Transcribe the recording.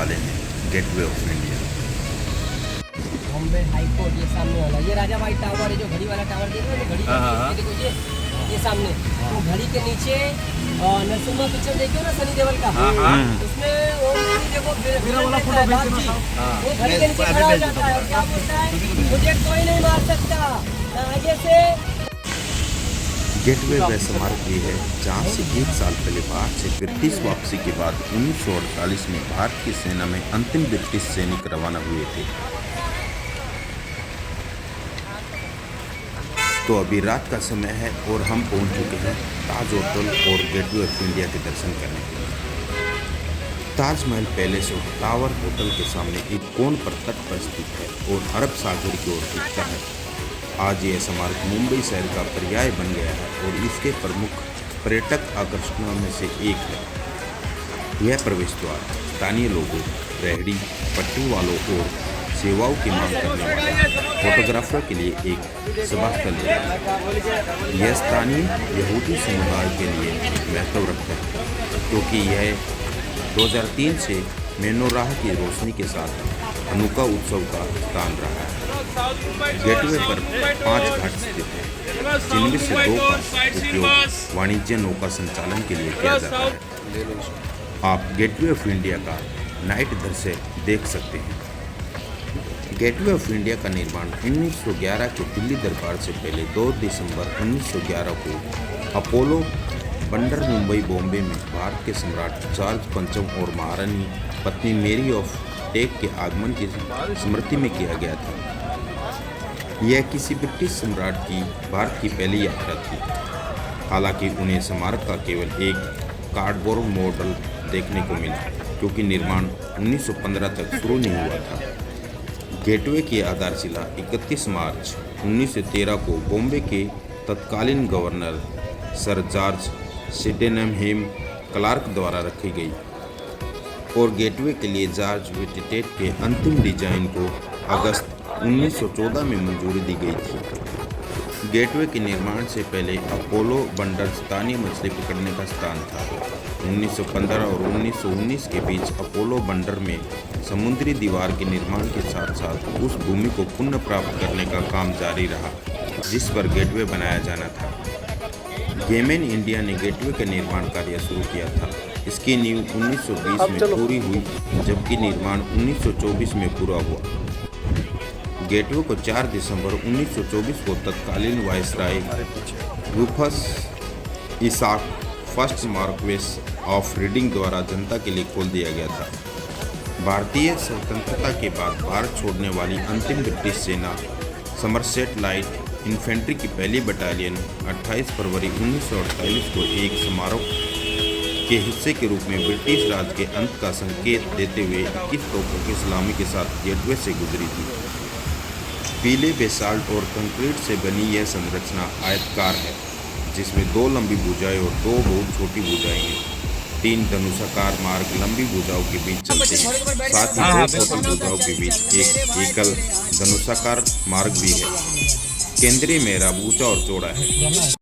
वाले हैं gateway of India. Bombay high court ये सामने वाला, ये राजा भाई टावर है, जो घड़ी वाला टावर देख रहे हो, घड़ी का देखो ये सामने, तो घड़ी के नीचे नरसिम्हा पिक्चर देखिए ना सनी देओल का, उसमें वो देखो वो घड़ी के नीचे खड़ा हो जाता है और क्या बोलता है, मुझे कोई नहीं मार सकता, आगे से। गेटवे वह स्मारक भी है जहाँ से 1 साल पहले भारत से ब्रिटिश वापसी के बाद 1948 में भारत की सेना में अंतिम ब्रिटिश सैनिक रवाना हुए थे। तो अभी रात का समय है और हम पहुंच चुके हैं ताज होटल और गेटवे ऑफ इंडिया के दर्शन करने के लिए। ताजमहल पैलेस और टावर होटल के सामने एक कोन पर तट पर स्थित है और अरब सागर की ओर दिखता है। आज यह स्मारक मुंबई शहर का पर्याय बन गया है और इसके प्रमुख पर्यटक आकर्षणों में से एक है। यह प्रवेश द्वार स्थानीय लोगों, रेहड़ी पट्टी वालों और सेवाओं की मांग करने वाले फोटोग्राफर के लिए एक सभा स्थल है। यह स्थानीय यहूदी समुदाय के लिए एक महत्व रखता है क्योंकि यह 2003 से मेनोराह की रोशनी के साथ हनुका उत्सव का स्थान रहा है। गेटवे पर 5 घाट स्थित हैं, जिनमें से 2 का उपयोग वाणिज्य नौका संचालन के लिए किया जाता है। आप गेटवे ऑफ इंडिया का नाइट दृश्य देख सकते हैं। गेटवे ऑफ इंडिया का निर्माण 1911 के दिल्ली दरबार से पहले 2 दिसंबर 1911 को अपोलो बंदर मुंबई बॉम्बे में भारत के सम्राट जॉर्ज पंचम और महारानी पत्नी मेरी ऑफ टेक के आगमन की स्मृति में किया गया था। यह किसी ब्रिटिश सम्राट की भारत की पहली यात्रा थी। हालांकि उन्हें स्मारक का केवल एक कार्डबोर्ड मॉडल देखने को मिला क्योंकि निर्माण 1915 तक शुरू नहीं हुआ था। गेटवे की आधारशिला 31 मार्च 1913 को बॉम्बे के तत्कालीन governor Sir George Sydenham Clarke द्वारा रखी गई और गेटवे के लिए जॉर्ज व्हिटेट के अंतिम डिजाइन को अगस्त 1914 में मंजूरी दी गई थी। गेटवे के निर्माण से पहले अपोलो बंदर स्थानीय मछली पकड़ने का स्थान था। 1915 और 1919 के बीच अपोलो बंदर में समुद्री दीवार के निर्माण के साथ साथ उस भूमि को पुनः प्राप्त करने का काम जारी रहा जिस पर गेटवे बनाया जाना था। गेमेन इंडिया ने गेटवे का निर्माण कार्य शुरू किया था। इसकी नींव 1920 में पूरी हुई जबकि निर्माण 1924 में पूरा हुआ। गेटवे को 4 दिसंबर 1924 को तत्कालीन viceroy Rufus Isaacs first Marquess of Reading द्वारा जनता के लिए खोल दिया गया था। भारतीय स्वतंत्रता के बाद भारत छोड़ने वाली अंतिम ब्रिटिश सेना समरसेट लाइट इन्फेंट्री की पहली बटालियन 28 फरवरी 1948 को एक समारोह के हिस्से के रूप में ब्रिटिश राज के अंत का संकेत देते हुए 21 तोपों की सलामी के साथ गेटवे से गुजरी थी। पीले बेसाल्ट और कंक्रीट से बनी यह संरचना आयताकार है जिसमें 2 लंबी भुजाएं और 2 बहुत छोटी भुजाएं हैं। 3 धनुषाकार मार्ग लंबी भुजाओं के बीच चलते हैं, साथ ही 2 छोटी भुजाओं के बीच एक एकल धनुषाकार मार्ग भी है। केंद्रीय मेहराब ऊंचा और चौड़ा है।